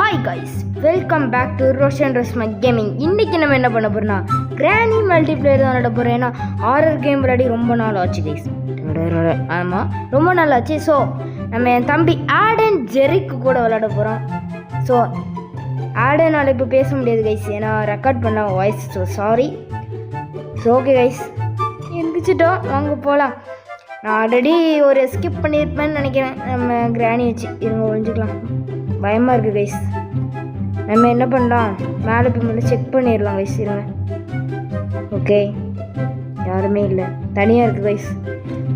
Hi guys, welcome back to Roshan Rasma gaming. இன்றைக்கி நம்ம என்ன பண்ண போகிறோம்னா கிரானி மல்டிப்ளேயர் தான் விளையாட போகிறோம். ஏன்னா ஹாரர் கேம் விளையாடி ரொம்ப நாள் ஆச்சு கைஸ். ஆமாம், ரொம்ப நாள் ஆச்சு. ஸோ நம்ம என் தம்பி ஆடன் ஜெரிக்கு கூட விளையாட போகிறோம். ஸோ ஆடனால் இப்போ பேச முடியாது கைஸ், ஏன்னா ரெக்கார்ட் பண்ண voice. So sorry. So okay guys, எந்திரிச்சிட்டோம், வாங்க போகலாம். நான் ஆல்ரெடி ஒரு ஸ்கிப் பண்ணியிருப்பேன்னு நினைக்கிறேன். நம்ம கிரானி வச்சு இருங்க ஒழிஞ்சிக்கலாம். பயமாக இருக்குது கைஸ். நம்ம என்ன பண்ணலாம், மேலே போய் முதல்ல செக் பண்ணிடலாம் கைஸ். இருங்க. ஓகே, யாருமே இல்லை, தனியாக இருக்குது கைஸ்.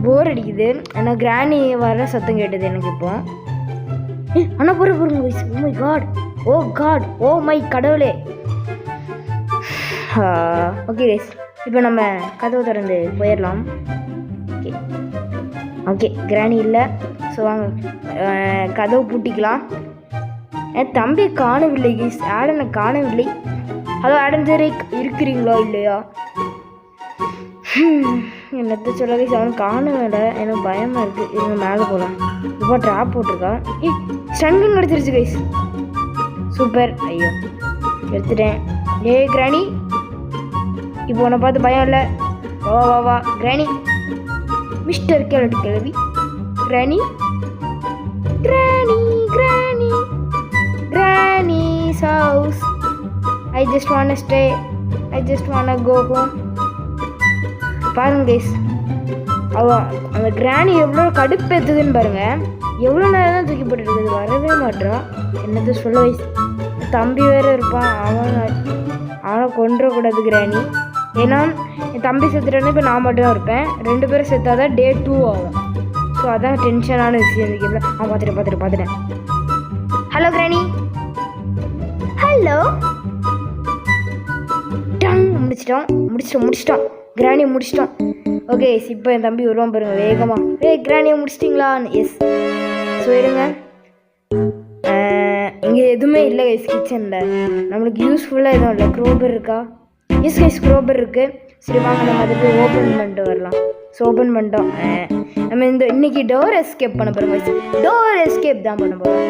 போர் அடிக்குது. ஏன்னா கிரானி வர சத்தம் கேட்டது எனக்கு இப்போ. ஆனால் போகிறேன் guys. Oh my god, oh god, oh my கடவுளே. ஓகே கைஸ், இப்போ நம்ம கதவு திறந்து போயிடலாம். ஓகே ஓகே, கிரானி இல்லை. ஸோ வாங்க கதவு பூட்டிக்கலாம். என் தம்பி காணவில்லை கைஸ், ஆடனை காணவில்லை. ஹலோ ஆடன் ஜெரிக், இருக்கிறீங்களா இல்லையா? என்னத்த சொல்ல கைஸ், அவன் காணவில்லை. எனக்கு பயமாக இருக்குது. இவங்க மேலே போகலாம். இப்போ ட்ராப் போட்டிருக்கான். ஸ்டன்கன் கிடச்சிருச்சு கைஸ். சூப்பர். ஐயோ, எடுத்துட்டேன். கிரானி, இப்போ உன்னை பார்த்து பயம் இல்லை. வா வா வா கிரானி. மிஸ்டர் கிளவி granny granny granny Granny's house. I just wanna stay. I just wanna go home. பாருங்க கைஸ், அந்த கிரானி எவ்வளோ கடுப்பு ஏற்றுதுன்னு பாருங்க. எவ்வளோ நேரம் தான் தூக்கி போட்டுருக்குது, வரவே மாட்டான். என்னது சொல்ல கைஸ், தம்பி வேறு இருப்பான். அவனை கொண்டுடக்கூடாது கிரானி. ஏன்னா என் தம்பி செத்துட்டோன்னா இப்போ நான் மட்டும் தான் இருப்பேன். 2 பேரும் செத்தாதான் டே 2 ஆகும். ஸோ அதான் டென்ஷனான விஷயம் இந்த கேமில். பார்த்துட்டேன். Hello granny. ஹலோ. டங், முடிச்சிட்டோம். கிரானியை முடிச்சிட்டோம். ஓகே, இப்போ என் தம்பி வருவான் பாருங்க வேகமாக. கிரானியை முடிச்சிட்டிங்களா? எஸ். ஸோ இருங்க, இங்கே எதுவுமே இல்லை கைஸ். கிச்சனில் நம்மளுக்கு யூஸ்ஃபுல்லாக எதுவும் இல்லை. க்ரோபர் இருக்கா? எஸ் கைஸ், க்ரோபர் இருக்குது. சரி வாங்க, நம்ம அதை போய் ஓப்பன் பண்ணிட்டு வரலாம். ஸோ ஓப்பன் பண்ணிட்டோம். நம்ம இன்னைக்கு டோர் எஸ்கேப் பண்ண போகிறோம் கைஸ். டோர் எஸ்கேப் தான் பண்ண போகிறோம்.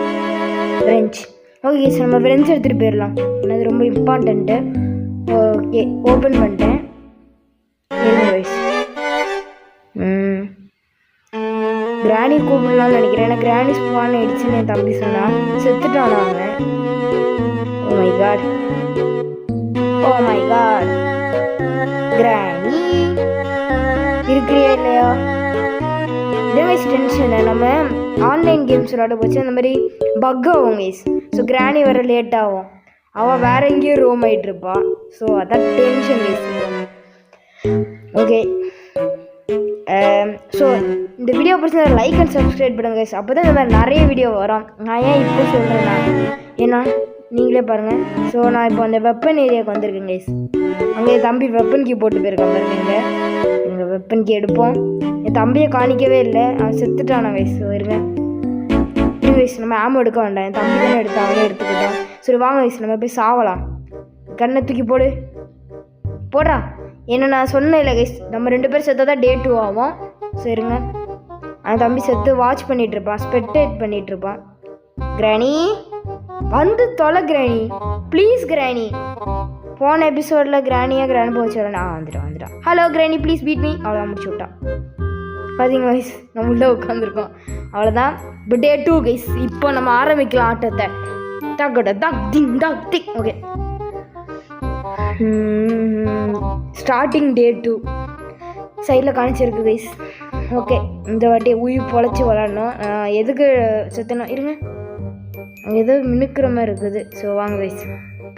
ஃப்ரெஞ்ச். ஓகே கைஸ், நம்ம ஃப்ரெஞ்ச் எடுத்துகிட்டு போயிடலாம். அது ரொம்ப இம்பார்ட்டண்ட்டு. ஓகே, ஓப்பன் பண்ணிட்டேன். கைஸ், கிரானி கூப்பிடலாம்னு நினைக்கிறேன். ஏன்னா கிரானி ஸ்பான் ஆயிடுச்சுன்னு என் தம்பி சொன்னான். செத்துட்டான் அவன். Oh my god, oh my god. Granny இருக்கிறியா இல்லையா? இதே டென்ஷன். நம்ம ஆன்லைன் கேம்ஸ் விளையாட போச்சு அந்த மாதிரி பக் ஆகும் கைஸ். ஸோ கிரானி வர லேட் ஆகும். அவள் வேற எங்கேயோ ரோம் ஆகிட்டு இருப்பாள். ஸோ அதான் டென்ஷன் கைஸ். ஓகே, ஸோ இந்த வீடியோ பிடிச்சா லைக் அண்ட் சப்ஸ்கிரைப் பண்ணுங்க கைஸ். அப்போ தான் இந்த மாதிரி நிறைய வீடியோ வரும். நான் ஏன் இப்போ சொல்கிறேன்னா, ஏன்னா நீங்களே பாருங்கள். ஸோ நான் இப்போ அந்த வெப்பன் ஏரியாவுக்கு வந்திருக்கேன் கைஸ். அங்கே என் தம்பி வெப்பன் கீ போட்டு போயிருக்கான் பாருங்க. எங்கள் வெப்பன் கீ எடுப்போம். என் தம்பியை காணிக்கவே இல்லை, அவன் செத்துட்டான கைஸ். இருங்க கைஸ், நம்ம ஆமோ எடுக்க வேண்டாம். என் தம்பி தானே எடுத்து அவனே எடுத்துக்கிட்டான். சரி வாங்க கைஸ், நம்ம போய் சாவலாம். கண்ணை தூக்கி போடுறா. என்ன நான் சொன்னேன் இல்லை கைஸ், நம்ம 2 பேர் செத்தா தான் டே 2 ஆகும். சரிங்க, அவன் தம்பி செத்து வாட்ச் பண்ணிகிட்ருப்பான், ஸ்பெக்டேட் பண்ணிகிட்ருப்பான். கிரானி வந்து தொலை கிரானி, ப்ளீஸ் கிரானி. போன எபிசோடில் கிரானி போச்சு. வந்துட்டான். Hello Granny, please beat me. அவ்வளோதான், முடிச்சு விட்டான். பார்த்தீங்களா கைஸ், நம்ம உள்ளே உட்காந்துருக்கோம். அவ்வளோதான். இப்போ டே 2 கைஸ். இப்போ நம்ம ஆரம்பிக்கலாம் ஆட்டத்தை. ஓகே, ஸ்டார்டிங் டே 2 சைடில் காணிச்சிருக்கு கைஸ். ஓகே, இந்த வாட்டி உயிர் பொழைச்சி விளாடணும். எதுக்கு செத்தணும் இருங்க, அங்கே ஏதோ மினுக்கிற மாதிரி இருக்குது. ஸோ வாங்க கைஸ்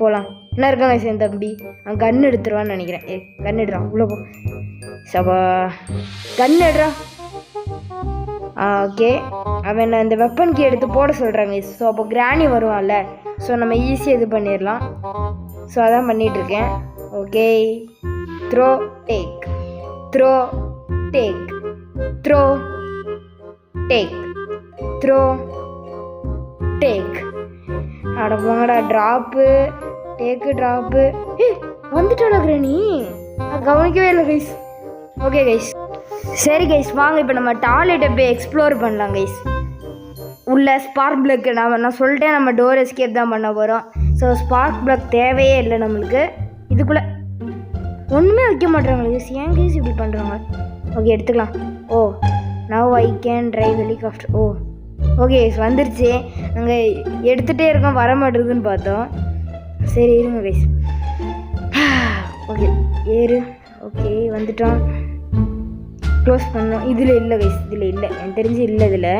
போகலாம். என்ன இருக்காங்க கைஸ், என் தம்பி அவன் கன் எடுத்துருவான்னு நினைக்கிறேன். கன் எடுறான், உள்ளே போ. சபா, கன் எடுறா. ஓகே, அவன் அந்த வெப்பன் கீ எடுத்து போட சொல்கிறாங்க கைஸ். ஸோ அப்போ கிரானி வருவான்ல, ஸோ நம்ம ஈஸியாக இது பண்ணிடலாம். ஸோ அதான் பண்ணிகிட்ருக்கேன். Okay, throw take, throw take, throw take, throw take. அட போங்கடா. ட்ராப்பு டேக்கு, ட்ராப்பு. வந்துட்டாடா கிரானி, கவனிக்கவே இல்லை கைஸ். ஓகே கைஸ், சரி கைஸ் வாங்க இப்போ நம்ம டாய்லெட்டை போய் எக்ஸ்ப்ளோர் பண்ணலாம் கைஸ். உள்ள ஸ்பார்க் பிளக் நான் சொல்லிட்டேன், நம்ம டோர் எஸ்கேப் தான் பண்ண போகிறோம். ஸோ ஸ்பார்க் பிளக் தேவையே இல்லை நம்மளுக்கு. இதுக்குள்ளே ஒன்றுமே வைக்க மாட்டேறாங்க கைஸ். ஏன் கைஸ் இப்படி பண்ணுறாங்க? ஓகே எடுத்துக்கலாம். Oh now I can drive helicopter. Oh okay வந்துருச்சு. நாங்கள் எடுத்துகிட்டே இருக்கோம், வர மாட்டேங்குதுன்னு பார்த்தோம். சரி இருங்க கைஸ். ஓகே ஏறு. ஓகே வந்துட்டோம். க்ளோஸ் பண்ணோம். இதில் இல்லை கைஸ், இதில் இல்லை, எனக்கு தெரிஞ்சு இல்லை இதில்.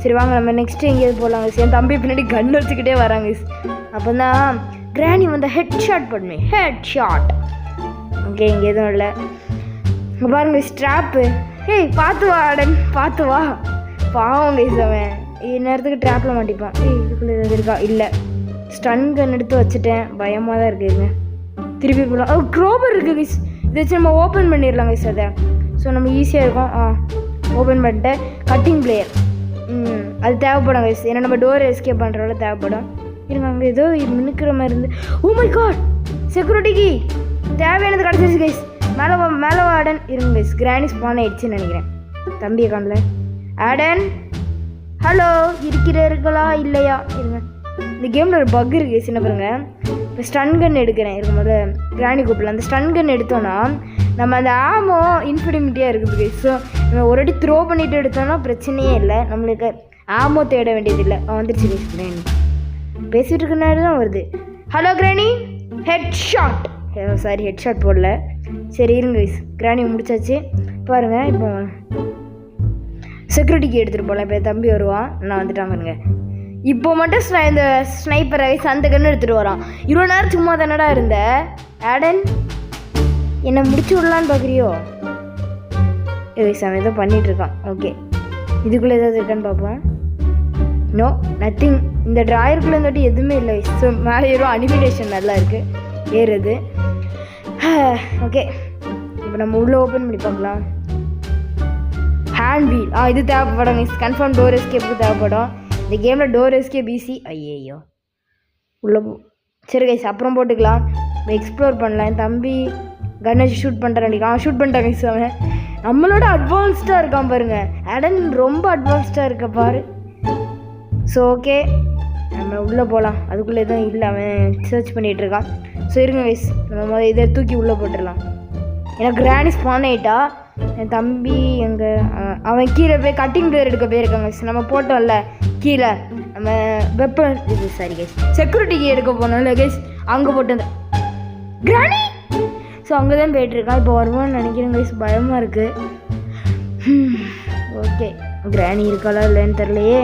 சரி வாங்க நம்ம நெக்ஸ்ட்டு எங்கேயாவது போகலாம் கைஸ். என் தம்பி பின்னாடி கன் வச்சுக்கிட்டே வராங்க கைஸ். அப்போ தான் கிராணி வந்து ஹெட் ஷாட் பண்ணுவேன். Head shot. ஓகே இங்கே எதுவும் இல்லை. இங்கே பாருங்க ஸ்ட்ராப்பு. ஏய் பார்த்து வா அடன், பார்த்து வா. பாவம் கைஸ் அவன் இந்நேரத்துக்கு ட்ராப்பில் மாட்டிப்பான். ஏய் இதுக்குள்ளே எதாவது இருக்கா? இல்லை. ஸ்டன் கன் எடுத்து வச்சுட்டேன், பயமாக தான் இருக்குதுங்க. திருப்பி போகலாம். ஓ க்ரோபர் இருக்குது கைஸ், இதை வச்சு நம்ம ஓப்பன் பண்ணிடலாம் கைஸ் அதை. ஸோ நம்ம ஈஸியாக இருக்கும். ஓப்பன் பண்ணிட்டு கட்டிங் பிளேயர் அது தேவைப்படும் கைஸ். ஏன்னா நம்ம டோர் எஸ்கேப் பண்ணுறவள தேவைப்படும். இருங்க அங்கே ஏதோ மினுக்கிற மாதிரி இருந்து. ஓ மை காட், செக்யூரிட்டிக்கு தேவையானது கிடச்சிருச்சு கைஸ். மேலே ஆடன். இருங்க கைஸ், கிராணி ஸ்பான் ஆயிடுச்சுன்னு நினைக்கிறேன். தம்பி அக்கௌண்ட்ல ஆடன் ஹலோ இருக்கிறீர்களா இல்லையா? இருங்க, இந்த கேமில் ஒரு பக் இருக்குது சின்ன பாருங்க. இப்போ ஸ்டன் கன் எடுக்கிறேன். இருக்கும் போது கிராணி கூப்பிடலாம். அந்த ஸ்டன் கன் எடுத்தோன்னா நம்ம அந்த ஆமோ இன்ஃபினிட்டியாக இருக்குது கைஸ். ஸோ நம்ம ஒரு வாட்டி த்ரோ பண்ணிவிட்டு எடுத்தோன்னா பிரச்சனையே இல்லை, நம்மளுக்கு ஆமோ தேட வேண்டியதில்லை. வந்துருச்சு கைஸ். கிராணி பேசிகிட்டு இருக்க நேரம் தான் வருது. Hello Granny head shot. Sorry head shot போடல. சரி இருங்க கைஸ், கிராணி முடிச்சாச்சு. பாருங்கள் இப்போ செக்யூரிட்டிக்கு எடுத்துகிட்டு போகலாம். இப்போ தம்பி வருவான், நான் வந்துட்டான் பாருங்க. இப்போ மட்டும் இந்த ஸ்னைப்பரை அந்த கன்று எடுத்துகிட்டு வரான். இவ்வளோ நேரம் சும்மா தானடா இருந்த ஆடன், என்னை முடிச்சு விடலான்னு பார்க்குறியோ? அவன் ஏதோ பண்ணிகிட்ருக்கான். ஓகே இதுக்குள்ளே ஏதாவது இருக்கான்னு பார்ப்போம். No nothing. இந்த ட்ராயருக்குள்ளே இருந்துட்டு எதுவுமே இல்லை. ஸோ மேலே ஏறும். அனிமிடேஷன் நல்லா இருக்குது ஏறுது. ஓகே இப்போ நம்ம உள்ளே ஓப்பன் பண்ணி பார்க்கலாம். ஹேண்ட் வீல் இது தேவைப்படும் கைஸ். கன்ஃபார்ம் டோர் எஸ்கேப்புக்கு தேவைப்படும். இந்த கேமில் டோர் எஸ்கேப் ஈஸி. ஐயோ உள்ளே சரி கைஸ் அப்புறம் போட்டுக்கலாம். எக்ஸ்ப்ளோர் பண்ணலாம். என் தம்பி கன்னை ஷூட் பண்ணுறான். ஷூட் பண்ணிட்டான் கைஸ். அவன் நம்மளோட அட்வான்ஸ்டாக இருக்கான் பாருங்க. ஆடன் ரொம்ப அட்வான்ஸ்டாக இருக்க பாரு. ஸோ ஓகே நம்ம உள்ளே போகலாம். அதுக்குள்ளே எதுவும் இல்லை, அவன் சர்ச் பண்ணிகிட்டு இருக்கான். ஸோ இருங்க கைஸ், நம்ம இதை தூக்கி உள்ளே போட்டுடலாம். ஏன்னா கிராணி ஸ்பான் ஆகிட்டா. என் தம்பி எங்கே? அவன் கீழே போய் கட்டிங் பிளேயர் எடுக்க போயிருக்காங்க. நம்ம போட்டோம்ல கீழே நம்ம வெப்பன் இது சாரி கைஸ் செக்யூரிட்டிக்கு எடுக்க போனோம்ல கைஸ், அங்கே போட்டு அந்த கிராணி. ஸோ அங்கே தான் போய்ட்டுருக்கான். இப்போ வருவான்னு நினைக்கிறேன் கைஸ், பயமாக இருக்குது. ஓகே கிராணி இருக்காளா இல்லைன்னு தெரிலையே.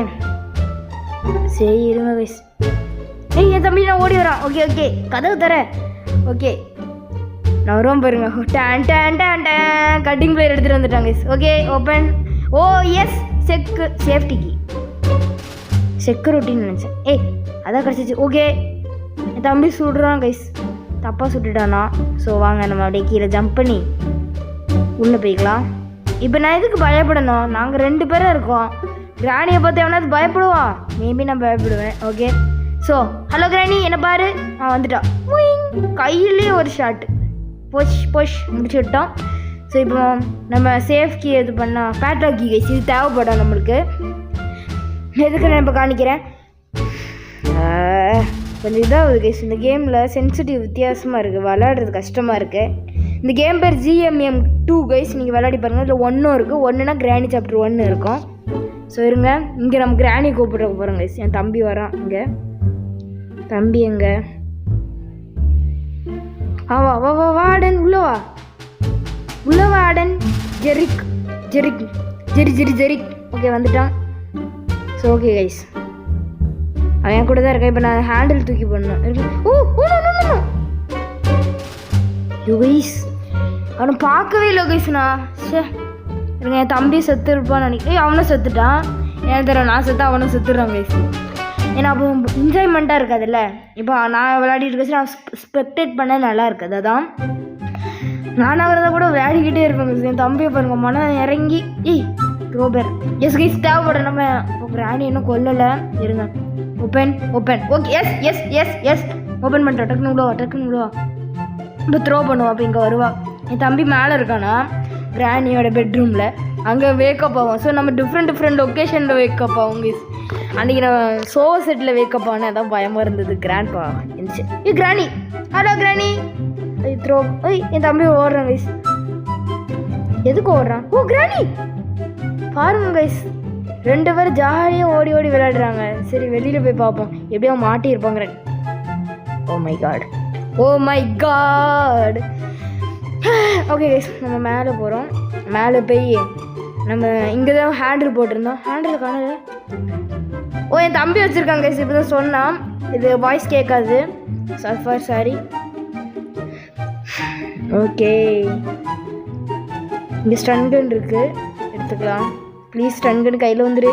சரி இருங்க கைஸ். ஏய் என் தம்பி நான் ஓடி வரான். ஓகே ஓகே கதவு தர. ஓகே நான் வருவோம் பாருங்க. டேன் டேன் டேன் டேன் கட்டிங் பிளேயர் எடுத்துகிட்டு வந்துட்டாங்க guys. Okay open. Oh yes சேஃப்டிக்கு செக்யூரிட்டின்னு நினச்சேன். ஏய் அதான் கிடச்சிச்சு. ஓகே என் தம்பி சுடுறான் கைஸ், தப்பாக சுட்டுட்டானா. ஸோ வாங்க நம்ம அப்படியே கீழே ஜம்ப் பண்ணி உள்ளே போய்க்கலாம். இப்போ நான் எதுக்கு பயப்படணும்? நாங்கள் 2 பேரும் இருக்கோம். கிராணியை பார்த்து எவனாவது பயப்படுவா? மேபி நான் பயப்படுவேன். ஓகே ஸோ ஹலோ கிராணி என்ன பாரு. வந்துட்டான். கையிலேயே ஒரு ஷாட்டு. பொஷ் முடிச்சு விட்டோம். ஸோ இப்போ நம்ம சேஃப் கீ இது பண்ணால் பேட்லாக் கீ கைஸ், இது தேவைப்படும் நம்மளுக்கு. எதுக்கு நான் இப்போ காணிக்கிறேன். கொஞ்சம் இதாகுது கைஸ். இந்த கேமில் சென்சிட்டிவ் வித்தியாசமாக இருக்குது, விளையாடுறது கஷ்டமாக இருக்குது. இந்த கேம் பேர் GMM2 கைஸ். நீங்கள் விளையாடி பாருங்கள். இதில் 1 இருக்குது. 1னா கிராணி சாப்டர் 1 இருக்கும். ஸோ இருங்க, இங்கே நம்ம கிராணி கூப்பிட்ற போகிறோம் கைஸ். என் தம்பி வரான். இங்கே தம்பி எங்கே? வா வா வா வாடன் உள்ளவா ஆடன். ஜெரிக் ஓகே வந்துட்டான். ஸோ ஓகே கைஸ் அவன் கூட தான் இருக்கேன். இப்போ நான் ஹேண்டில் தூக்கி பண்ணணும். கைஸ் அவனை பார்க்கவே இல்லை கைஸ்ண்ணா. சே இருங்க, என் தம்பி செத்து இருப்பான்னு நினைக்கிறேன். அவனும் செத்துட்டான். ஏன் தர நான் செத்து அவனும் செத்துடுறான் கைஸ். ஏன்னா அப்போ என்ஜாய்மெண்ட்டாக இருக்காதுல்ல. இப்போ நான் விளையாடிட்டு இருக்கேன், நான் ஸ்பெக்டேட் பண்ண நல்லா இருக்குது. அதான் நான் அவரதை கூட விளையாடிக்கிட்டே இருப்பேன். என் தம்பியை பாருங்க மனம் இறங்கி. ஏய் ரோபர் எஸ் கைஸ் தேவைப்படும். நம்ம கிராணி இன்னும் கொல்லலை. இருங்க ஓப்பன் ஓகே எஸ் ஓப்பன் பண்ணிட்டோம். டக்குன்னு விடுவா. இப்போ த்ரோ பண்ணுவோம். அப்போ இங்கே வருவா. என் தம்பி மேலே இருக்கானா கிராணியோட பெட்ரூமில். அங்கே வேக்கப் ஆகும். ஸோ நம்ம டிஃப்ரெண்ட் லொக்கேஷனில் வேக்கப் ஆகும் கைஸ். அன்றைக்கி நான் சோவா செட்டில் வேக்கப் ஆனேன், அதான் பயமாக இருந்தது. கிராண்ட்பா இருந்துச்சு. கிராணி, ஹலோ கிராணி. த்ரோ என் தம்பி ஓடுறான் கைஸ். எதுக்கு ஓடுறான்? ஓ கிராணி பாருங்க கைஸ், 2 பேரும் ஜாலியாக ஓடி ஓடி விளையாடுறாங்க. சரி வெளியில் போய் பார்ப்போம், எப்படியோ மாட்டியிருப்பாங்க. Oh my god, oh my god. Okay guys, நம்ம மேலே போகிறோம். மேலே போய் நம்ம இங்கே தான் ஹேண்டில் போட்டிருந்தோம், ஹேண்டில் காணல. ஓ என் தம்பி வச்சுருக்காங்க கைஸ், இப்போ தான் சொன்னான். இது வாய்ஸ் கேட்காது, சஃபார் சாரி. ஓகே, இங்கே ஸ்டன் கன் இருக்குது, எடுத்துக்கலாம். ப்ளீஸ் ஸ்டன் கன் கையில் வந்துரு.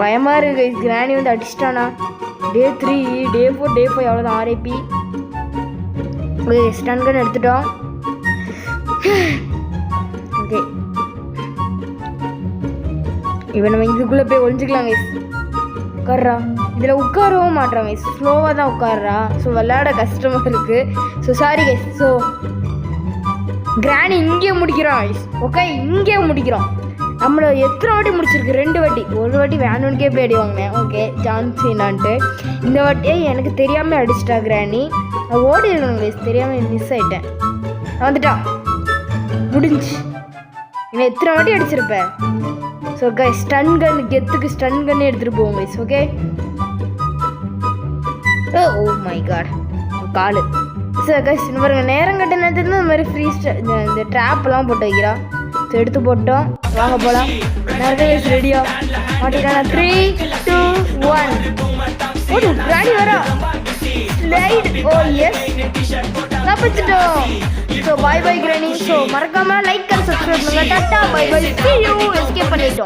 பயமாக இருக்குது கைஸ், கிராணி வந்து அடிச்சிட்டானா. Day 3 Day 4 Day 5 அவ்வளோதான். RIP. ஓகே ஸ்டன் கன் எடுத்துட்டோம். ஓகே இப்போ நம்ம இதுக்குள்ளே போய் ஒழிஞ்சிக்கலாம் கைஸ். உட்கார்றா, இதில் உட்காரவும் மாட்றான் கைஸ், ஸ்லோவாக தான் உட்கார்றா. ஸோ விளையாட கஷ்டமாக இருக்குது. So sorry guys. ஸோ கிராணி இங்கே முடிக்கிறோம் கைஸ். ஓகே இங்கே முடிக்கிறோம். நம்மளை எத்தனை வாட்டி முடிச்சிருக்கு? 2 வாட்டி. ஒரு வாட்டி வேணுனுக்கே போய் அடி வாங்கினேன். ஓகே ஜான்சினான்ட்டு. இந்த வாட்டியே எனக்கு தெரியாமல் அடிச்சிட்டா கிராணி. நான் ஓடி இருக்கணும் கைஸ், தெரியாமல் மிஸ் ஆகிட்டேன். வந்துட்டான், முடிஞ்சு. இன்னும் எத்தனை வாட்டி அடிச்சிருப்பேன். ஸோ கைஸ் ஸ்டன் கன் கெத்துக்கு ஸ்டன் கன்னே எடுத்துகிட்டு போவோம் guys. Okay oh my god காலு. சார் கைஸ் இன்னும் பாருங்க, நேரம் கட்ட நேரத்துக்கு இந்த மாதிரி ஃப்ரீ இந்த ட்ராப்லாம் போட்டு வைக்கிறா. ஸோ எடுத்து போட்டோம், வாங்க போகலாம். நிறைய ரெடியா மாட்டிட்டானா? 3 2 1 ஓடு. கிராணி வரா, ஸ்லைட். ஓ எஸ், தப்பிச்சிட்டோம். So bye bye Granny. So மறக்காம லைக் அண்ட் சப்ஸ்கிரைப் பண்ணுங்க. டாட்டா bye bye, see you. Escape பண்ணிட்டோம்.